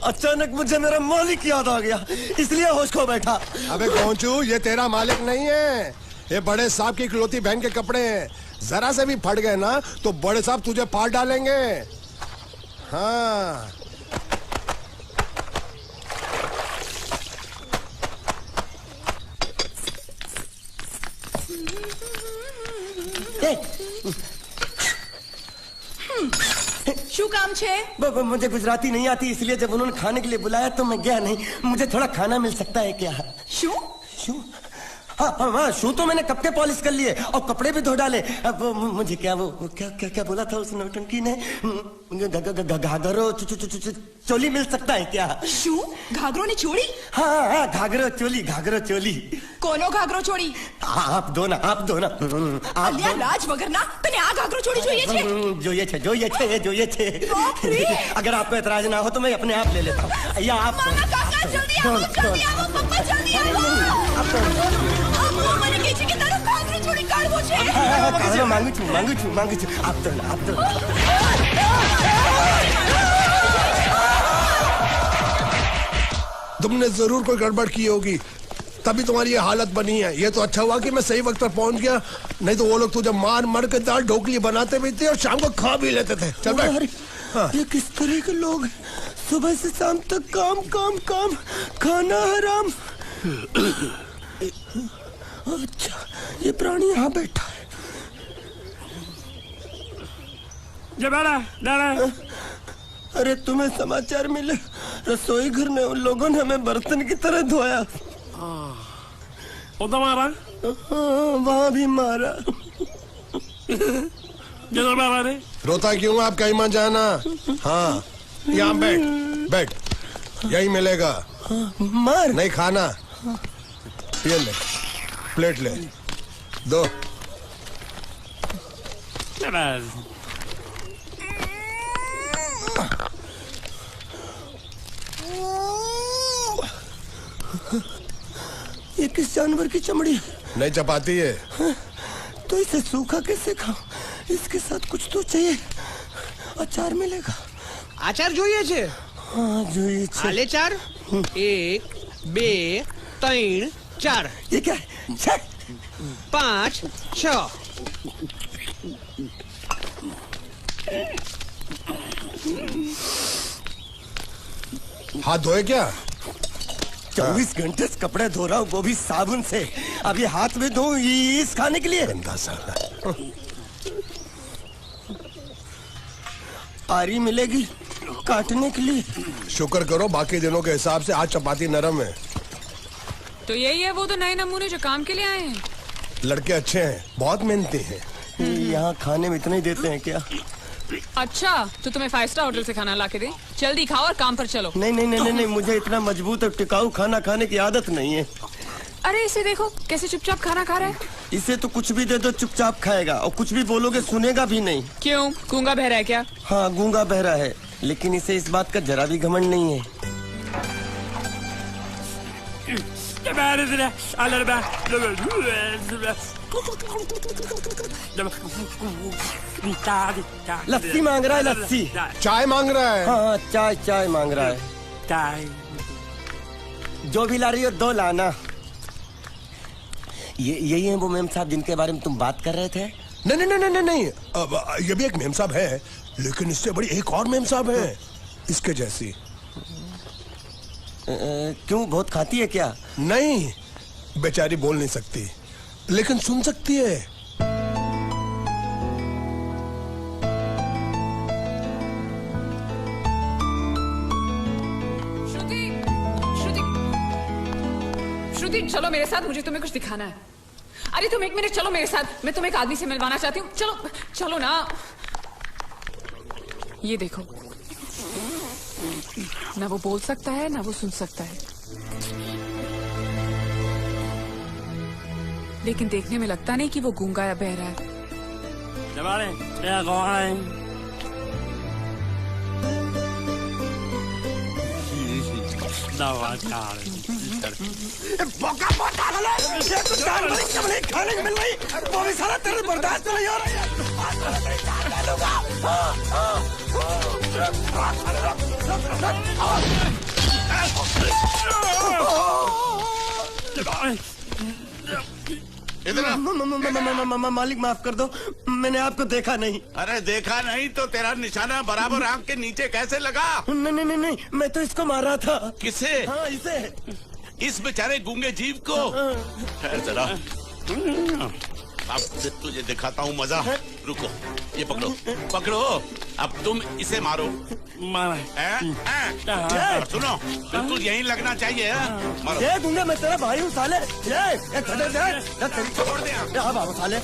अचानक मुझे मेरा मालिक याद आ गया, इसलिए होश खो बैठा। अबे गोंचू, ये तेरा मालिक नहीं है, ये बड़े साहब की इकलौती बहन के कपड़े हैं। जरा से भी फट गए ना तो बड़े साहब तुझे फाड़ डालेंगे। हाँ, શું કામ છે? मुझे गुजराती नहीं आती, इसलिए जब उन्होंने खाने के लिए बुलाया तो मैं गया नहीं। मुझे थोड़ा खाना मिल सकता है क्या? શું? શું? हाँ, शू तो मैंने कब के पॉलिश कर लिए और कपड़े भी धो डाले। अब मुझे क्या वो क्या बोला था उस नौटंकी ने? घाघरो चोली मिल सकता है क्या? शू घाघरो ने चोरी? हाँ, घाघरो चोली। कोनो घाघरो ચોરી? आप दो ना। અલ્યા લાજ વગરના તને આ ઘાઘરો ચોરી જોઈએ છે? જોઈએ છે। अगर आपको एतराज ना हो तो मैं अपने आप ले लेता हूँ। या आप મામા કાકા જલ્દી આવો પપ્પા જલ્દી આવો। અમ્મુ મને કહે છે કે તારો ઘાઘરો ચોરી કાઢવો છે। मांगू छू। आप तो तुमने जरूर कोई गड़बड़ की होगी, तभी तुम्हारी ये हालत बनी है। ये तो अच्छा हुआ कि मैं सही वक्त पर पहुंच गया, नहीं तो वो लोग तुझे मार के दाल ढोकली बनाते भी थे और शाम को खा भी लेते थे। चल बैठ। हाँ। ये किस तरह के लोग हैं? सुबह से शाम तक काम, खाना हराम। अच्छा, ये प्राणी यहाँ बैठा है। अरे तुम्हें समाचार मिले? रसोई घर में उन लोगों ने हमें बर्तन की तरह धोया। मारा? वहाँ भी मारा। रोता क्यों? आपका ईमान जाना। हाँ, यहाँ बैठ, यही मिलेगा। मार नहीं खाना। ये ले, प्लेट ले, दो। ये किस जानवर की चमड़ी है? नहीं चपाती है। तो इसे सूखा कैसे खाऊं? इसके साथ कुछ तो चाहिए। अचार मिलेगा? आचार જોઈએ છે? हाँ, જોઈએ છે। आले चार? 1 2 3 4। ये क्या है? 5 6। हाथ धोए क्या? 24 घंटे से कपड़े धो रहा हूँ, वो भी साबुन से। अब ये हाथ में धो इस खाने के लिए? गंदा साला। आरी मिलेगी काटने के लिए? शुक्र करो, बाकी दिनों के हिसाब से आज चपाती नरम है। तो यही है वो तो नए नमूने जो काम के लिए आए हैं। लड़के अच्छे हैं, बहुत मेहनती हैं। यहाँ खाने में इतना ही देते हैं क्या? अच्छा, तो तुम्हें 5 स्टार होटल से खाना ला के दे? जल्दी खाओ और काम पर चलो। नहीं, मुझे इतना मजबूत और टिकाऊ खाना खाने की आदत नहीं है। अरे इसे देखो कैसे चुपचाप खाना खा रहा है। इसे तो कुछ भी दे दो चुपचाप खाएगा, और कुछ भी बोलोगे सुनेगा भी नहीं। क्यों, गूंगा बहरा है क्या? हाँ, गूंगा बहरा है, लेकिन इसे इस बात का जरा भी घमंड नहीं है। लस्सी मांग रहा है, लस्सी। चाय मांग रहा है। हाँ, चाय मांग रहा है। जो भी ला रही हो 2 लाना। यही है वो मेम साहब जिनके बारे में तुम बात कर रहे थे? नहीं। अब ये भी एक मेम साहब है, लेकिन इससे बड़ी एक और मेम साहब है, इसके जैसी। क्यों, बहुत खाती है क्या? नहीं, बेचारी बोल नहीं सकती, लेकिन सुन सकती है। श्रुति, चलो मेरे साथ, मुझे तुम्हें कुछ दिखाना है। अरे तुम 1 मिनट चलो मेरे साथ, मैं तुम्हें एक आदमी से मिलवाना चाहती हूँ। चलो ना। ये देखो, ना वो बोल सकता है ना वो सुन सकता है, लेकिन देखने में लगता नहीं कि वो गूंगा या बहरा है। खाने को मिल रही, वो भी सारा तेरे बर्दाश्त नहीं हो रहा। मालिक माफ कर दो, मैंने आपको देखा नहीं। अरे देखा नहीं तो तेरा निशाना बराबर आंख के नीचे कैसे लगा? नहीं, मैं तो इसको मार रहा था। किसे? हाँ, इसे। इस बेचारे गूंगे जीव को? ठहर जरा, अब तुझे दिखाता हूँ मजा। रुको, ये पकड़ो। अब तुम इसे मारो। सुनो, बिल्कुल यहीं लगना चाहिए। मारो। ये दूंगे, मैं तेरा भाई हूँ साले। ये छोड़ दे। बाबू साले।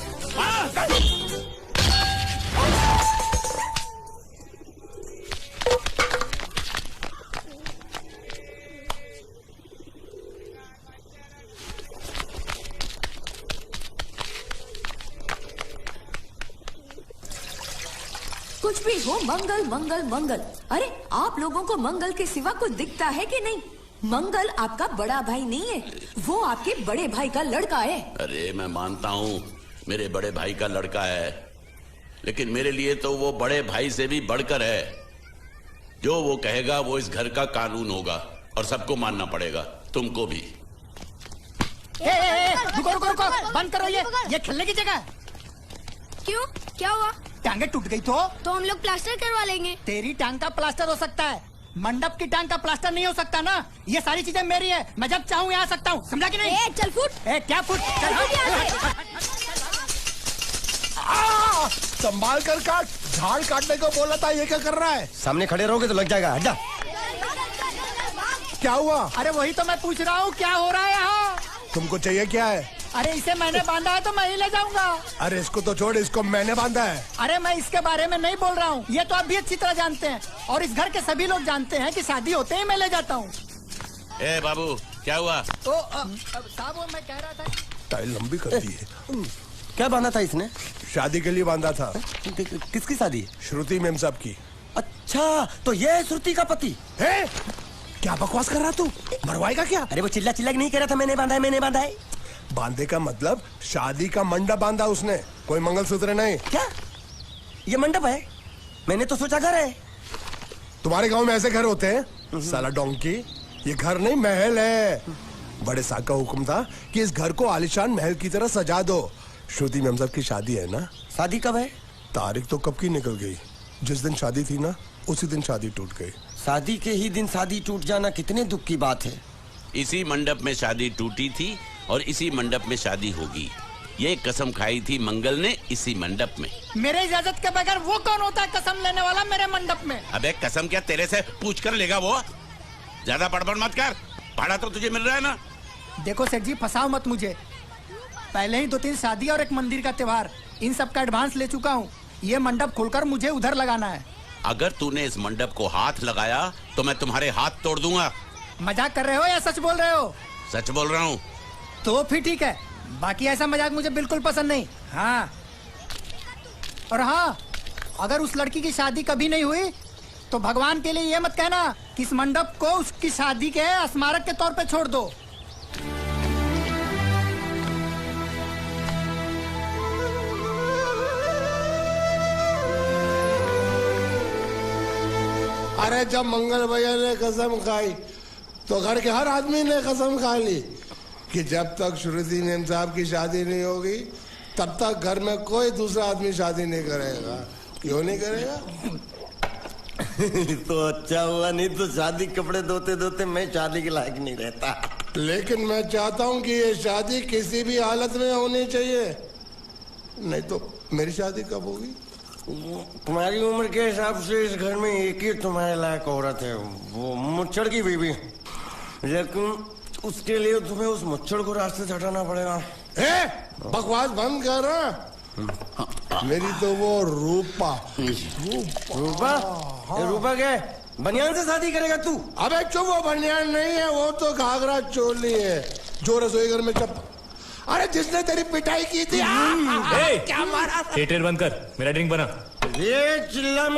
कुछ भी हो, मंगल मंगल मंगल। अरे आप लोगों को मंगल के सिवा कुछ दिखता है कि नहीं? मंगल आपका बड़ा भाई नहीं है, वो आपके बड़े भाई का लड़का है। अरे मैं मानता हूँ मेरे बड़े भाई का लड़का है, लेकिन मेरे लिए तो वो बड़े भाई से भी बढ़कर है। जो वो कहेगा वो इस घर का कानून होगा और सबको मानना पड़ेगा, तुमको भी। रुको रुको रुको, बंद करो ये खेलने की जगह। क्यों, क्या हुआ? टांगे टूट गई तो हम लोग प्लास्टर करवा लेंगे। तेरी टांग का प्लास्टर हो सकता है, मंडप की टांग का प्लास्टर नहीं हो सकता ना। ये सारी चीजें मेरी है, मैं जब चाहूँ यहाँ आ सकता हूँ, समझा कि नहीं? चल फुट। क्या फुट? संभाल कर काट, झाड़ काटने को बोला था, ये क्या कर रहा है? सामने खड़े रहोगे तो लग जाएगा, हट जा। क्या हुआ? अरे वही तो मैं पूछ रहा हूँ, क्या हो रहा है यहाँ? तुमको चाहिए क्या है? अरे इसे मैंने बांधा है तो मैं ही ले जाऊंगा। अरे इसको तो छोड़, इसको मैंने बांधा है। अरे मैं इसके बारे में नहीं बोल रहा हूँ, ये तो आप भी अच्छी तरह जानते हैं और इस घर के सभी लोग जानते हैं कि शादी होते ही मैं ले जाता हूँ। ए बाबू, क्या हुआ? तो साहब वो मैं कह रहा था। टाइल लंबी कर दी है। क्या बांधा था इसने? शादी के लिए बांधा था। किसकी शादी? श्रुति मेम साहब की। अच्छा, तो ये है श्रुति का पति है? क्या बकवास कर रहा तू? मरवाएगा क्या? अरे वो चिल्ला चिल्ला नहीं कह रहा था मैंने बांधा है, मैंने बांधा है। बांधे का मतलब शादी का मंडप बांधा उसने, कोई मंगलसूत्र नहीं। क्या ये मंडप है? मैंने तो सोचा घर है। तुम्हारे गांव में ऐसे घर होते हैं? साला डोंकी, ये घर नहीं महल है। बड़े साहब का हुक्म था कि इस घर को आलीशान महल की तरह सजा दो। श्रुति मेम साहब की शादी है ना? शादी कब है? तारीख तो कब की निकल गई, जिस दिन शादी थी ना उसी दिन शादी टूट गई। शादी के ही दिन शादी टूट जाना कितने दुख की बात है। इसी मंडप में शादी टूटी थी और इसी मंडप में शादी होगी। ये कसम खाई थी मंगल ने इसी मंडप में। मेरे इजाजत के बगैर वो कौन होता है कसम लेने वाला मेरे मंडप में? अबे कसम क्या तेरे से पूछ कर लेगा वो? ज्यादा बड़बड़ मत कर, भाड़ा तो तुझे मिल रहा है ना। देखो सेठ जी, फंसाओ मत मुझे। पहले ही 2-3 शादी और एक मंदिर का त्योहार, इन सब का एडवांस ले चुका हूँ। ये मंडप खोलकर मुझे उधर लगाना है। अगर तूने इस मंडप को हाथ लगाया तो मैं तुम्हारे हाथ तोड़ दूंगा। मजाक कर रहे हो या सच बोल रहे हो? सच बोल रहा हूँ। तो फिर ठीक है, बाकी ऐसा मजाक मुझे बिल्कुल पसंद नहीं। हाँ, और हाँ, अगर उस लड़की की शादी कभी नहीं हुई तो भगवान के लिए ये मत कहना कि इस मंडप को उसकी शादी के स्मारक के तौर पे छोड़ दो। अरे जब मंगल भैया ने कसम खाई तो घर के हर आदमी ने कसम खा ली कि जब तक श्रुति मेम साहब की शादी नहीं होगी तब तक घर में कोई दूसरा आदमी शादी नहीं करेगा। क्यों नहीं करेगा? तो अच्छा हुआ, नहीं तो शादी कपड़े धोते धोते मैं शादी के लायक नहीं रहता। लेकिन मैं चाहता हूँ कि ये शादी किसी भी हालत में होनी चाहिए, नहीं तो मेरी शादी कब होगी? तुम्हारी उम्र के हिसाब से इस घर में एक ही तुम्हारे लायक औरत है, वो मुच्छड़ की बीवी। लेकिन उसके लिए तुम्हें उस मुच्छड़ को रास्ते से हटाना पड़ेगा। बकवास बंद कर रहा। मेरी तो वो रूपा। रूपा? रूपा क्या? बनियान से शादी करेगा तू? अबे चुप, वो बनियान नहीं है, वो तो घाघरा चोली है जो रसोई घर में चप। अरे जिसने तेरी पिटाई की थी। क्या मारा? थिएटर बंद कर, मेरा ड्रिंक बना। ये चिल्ला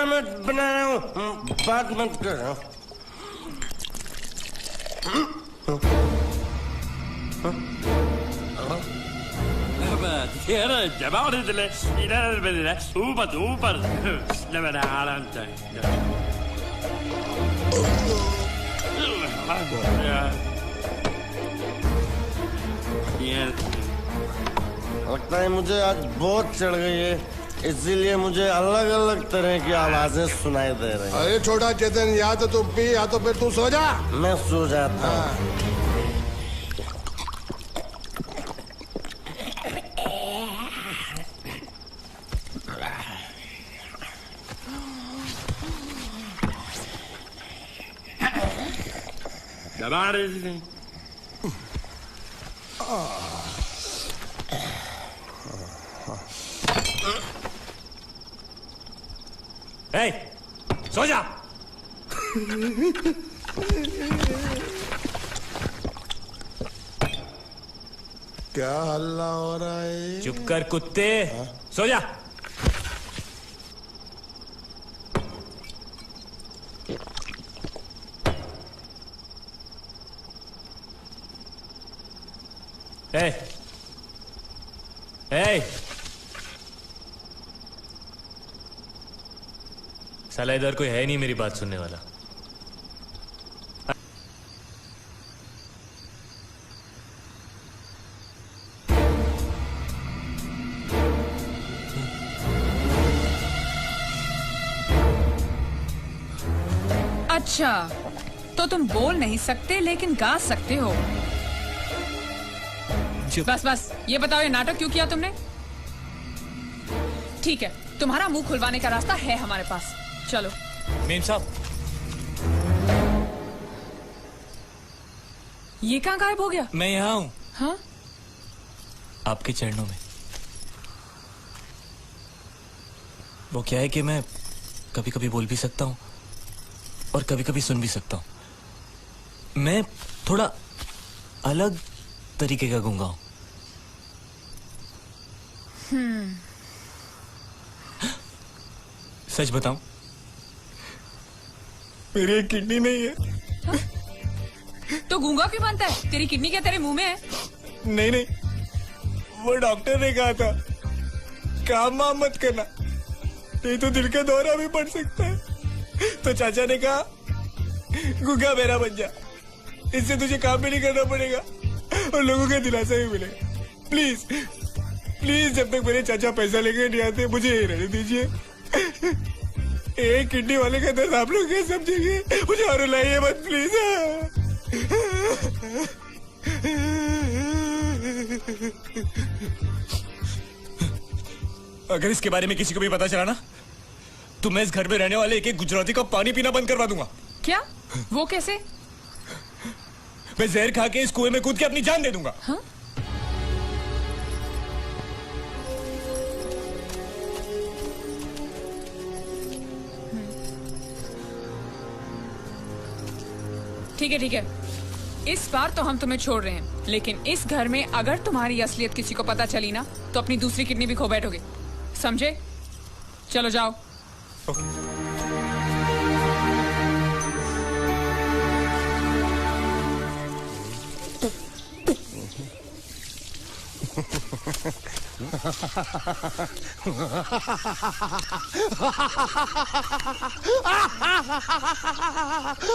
में बना रहा हूँ, बात मत कर। लगता है मुझे आज बहुत चढ़ गई है, इसीलिए मुझे अलग अलग तरह की आवाजें सुनाई दे रही हैं। अरे छोटा चेतन, या तो तू पी या तो फिर तू सो जा। मैं सो जाता हूँ। दबा रही थी। सो जा। क्या हल्ला हो रहा है? चुप कर कुत्ते, सो जा। साला इधर कोई है नहीं मेरी बात सुनने वाला। अच्छा, तो तुम बोल नहीं सकते लेकिन गा सकते हो। बस बस ये बताओ, ये नाटक क्यों किया तुमने? ठीक है, तुम्हारा मुंह खुलवाने का रास्ता है हमारे पास, चलो। मेम साहब, ये कहाँ गायब हो गया? मैं यहाँ हूँ। हाँ? आपके चरणों में। वो क्या है कि मैं कभी कभी बोल भी सकता हूँ और कभी कभी सुन भी सकता हूँ। मैं थोड़ा अलग तरीके का गूंगा हूँ। सच बताऊं, मेरी एक किडनी नहीं है। हाँ? तो गूंगा क्यों बनता है? तेरी किडनी क्या तेरे मुंह में है? नहीं नहीं, वो डॉक्टर ने कहा था काम वाम मत करना, नहीं तो दिल का दौरा भी पड़ सकता है। तो चाचा ने कहा गूंगा मेरा बन जा, इससे तुझे काम भी नहीं करना पड़ेगा और लोगों का दिलासा भी मिलेगा। प्लीज प्लीज, जब तक मेरे चाचा पैसा लेके नहीं आते मुझे यही रहने दीजिए। एक किडनी वाले का दर्द आप लोग क्या समझेंगे? मुझे और रुलाइए मत प्लीज। अगर इसके बारे में किसी को भी पता चला ना, तो मैं इस घर में रहने वाले एक एक गुजराती का पानी पीना बंद करवा दूंगा। क्या? वो कैसे? मैं जहर खा के इस कुएं में कूद के अपनी जान दे दूंगा। हाँ? ठीक है ठीक है, इस बार तो हम तुम्हें छोड़ रहे हैं, लेकिन इस घर में अगर तुम्हारी असलियत किसी को पता चली ना, तो अपनी दूसरी किडनी भी खो बैठोगे, समझे? चलो जाओ।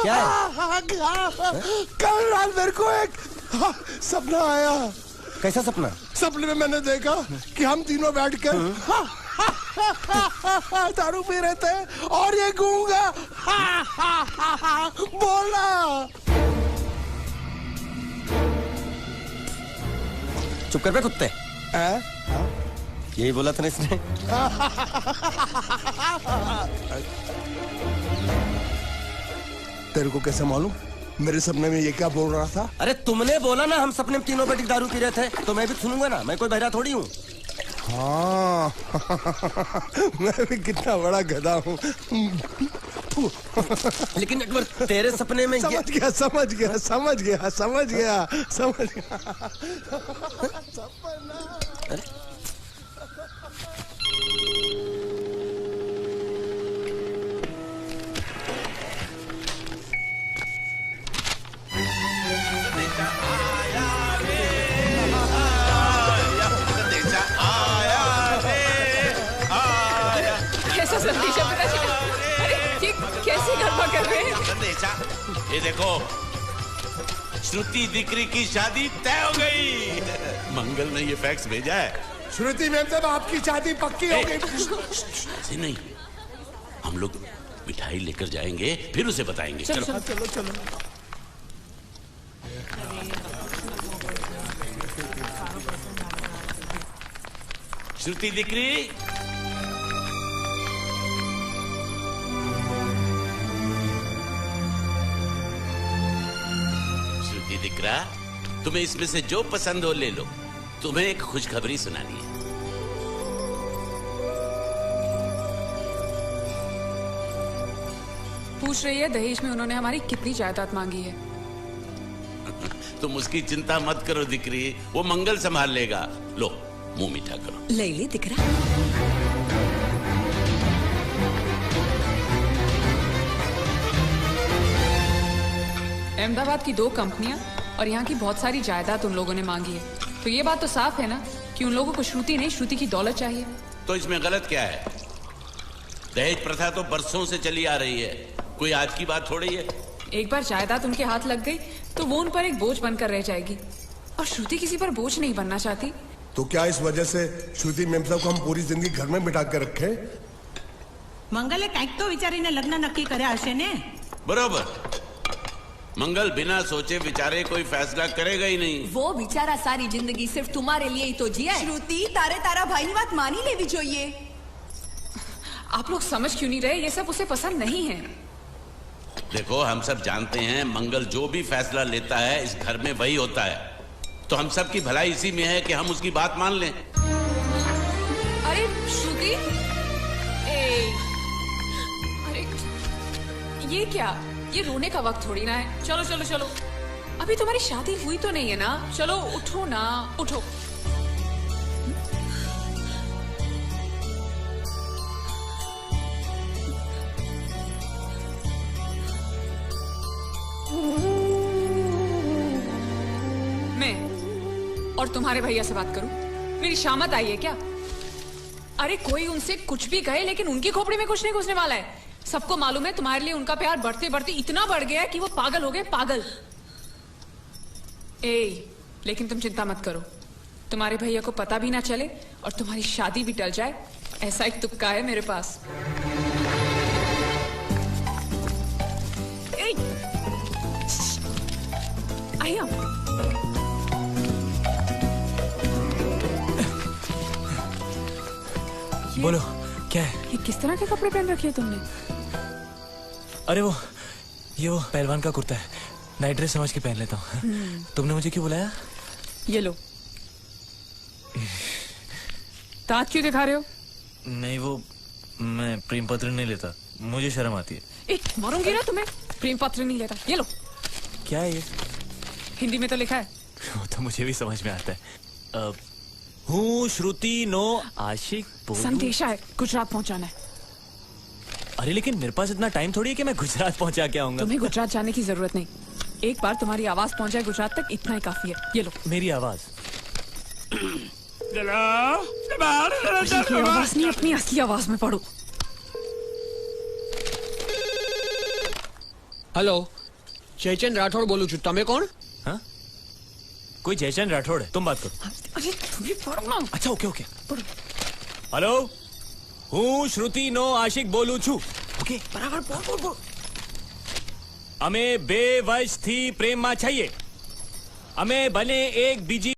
क्या है? कल रात मेरे को एक सपना आया। कैसा सपना? सपने में मैंने देखा कि हम तीनों बैठकर दारू पी रहे थे और ये गूंगा बोला। चुप कर बे कुत्ते। यही बोला था ना इसने। तेरे को कैसे मालूम मेरे सपने में ये क्या बोल रहा था? अरे तुमने बोला ना हम सपने में तीनों बैठ के दारू पी रहे थे, तो मैं भी सुनूंगा ना, मैं कोई बहरा थोड़ी हूँ। हाँ मैं भी कितना बड़ा गधा हूँ। लेकिन एक बार तेरे सपने में समझ गया समझ गया समझ गया समझ गया समझ गया। कैसा संदेशा पिताजी का? अरे ये कैसे गरबा कर रहे हैं? संदेशा, ये देखो, श्रुति दिकरी की शादी तय हो गई। मंगल ने ये फैक्स भेजा है। श्रुति मैम साहब आपकी शादी पक्की हो गई। ऐसे नहीं, हम लोग मिठाई लेकर जाएंगे फिर उसे बताएंगे। चलो चलो चलो। श्रुति दिकरी, दिकरा, तुम्हें इसमें से जो पसंद हो ले लो। तुम्हें एक खुशखबरी सुनानी है। पूछ रही है दहेज में उन्होंने हमारी कितनी जायदाद मांगी है। तुम उसकी चिंता मत करो दिकरी, वो मंगल संभाल लेगा। लो मुंह मीठा करो। ले ले दिकरा। अहमदाबाद की 2 कंपनियां और यहाँ की बहुत सारी जायदाद उन लोगों ने मांगी है। तो ये बात तो साफ है ना कि उन लोगों को श्रुति नहीं, श्रुति की दौलत चाहिए। तो इसमें गलत क्या है? दहेज प्रथा तो बरसों से चली आ रही है, कोई आज की बात थोड़ी है। एक बार जायदाद उनके हाथ लग गई तो वो उन पर एक बोझ बनकर रह जाएगी, और श्रुति किसी पर बोझ नहीं बनना चाहती। तो क्या इस वजह से श्रुति मेम साहब को हम पूरी जिंदगी घर में बिठा कर रखे? મંગલે કંઈક તો વિચારીને લગ્ન નક્કી કર્યા હશે ને? बराबर। मंगल बिना सोचे विचारे कोई फैसला करेगा ही नहीं। वो बेचारा सारी जिंदगी सिर्फ तुम्हारे लिए ही तो जिया है। श्रुति, तारे तारा भाई ની વાત માની લેવી જોઈએ। आप लोग समझ क्यों नहीं रहे? ये सब उसे पसंद नहीं है। देखो हम सब जानते हैं मंगल जो भी फैसला लेता है इस घर में वही होता है, तो हम सब की भलाई इसी में है कि हम उसकी बात मान लें। अरे श्रुति, अरे ये क्या? ये रोने का वक्त थोड़ी ना है। चलो चलो चलो, अभी तुम्हारी शादी हुई तो नहीं है ना? चलो उठो ना, उठो। मैं और तुम्हारे भैया से बात करूं? मेरी शामत आई है क्या? अरे कोई उनसे कुछ भी कहे लेकिन उनकी खोपड़ी में कुछ नहीं घुसने वाला है। सबको मालूम है तुम्हारे लिए उनका प्यार बढ़ते बढ़ते इतना बढ़ गया है कि वो पागल हो गए, पागल। लेकिन तुम चिंता मत करो, तुम्हारे भैया को पता भी ना चले और तुम्हारी शादी भी टल जाए, ऐसा एक तुक्का है मेरे पास। आइए बोलो क्या है? ये किस तरह के कपड़े पहन रखे हैं तुमने? अरे ये वो पहलवान का कुर्ता है, नाइट ड्रेस समझ के पहन लेता हूँ। तुमने मुझे क्यों बुलाया? ये लो। दांत क्यों दिखा रहे हो? नहीं वो मैं प्रेम पत्र नहीं लेता, मुझे शर्म आती है। मारूंगी ना तुम्हें। प्रेम पत्र नहीं लेता, ये लो। क्या है ये? हिंदी में तो लिखा है। वो तो मुझे भी समझ में आता है। हूँ श्रुति नो आशिक संदेशा है, गुजरात पहुंचाना है। अरे लेकिन मेरे पास इतना टाइम थोड़ी है कि मैं गुजरात पहुंचा के आऊंगा। तुम्हें गुजरात जाने की जरूरत नहीं, एक बार तुम्हारी आवाज पहुंच जाए गुजरात तक, इतना ही काफी है। ये लो। मेरी आवाज? आवाज नहीं, अपनी असली आवाज में पढ़ो। हेलो, जयचंद राठौड़ बोलू छू, तमे कौन? हाँ? कोई जयचंद राठौड़ है, तुम बात करो। अरे तुम्हें पढ़ो ना। अच्छा ओके ओके। हेलो, हूँ श्रुति नो आशिक बोलू छू। ओके बराबर बोल बोल बोल। અમે બે વર્ષથી પ્રેમમાં છીએ, અમે બને એક બીજી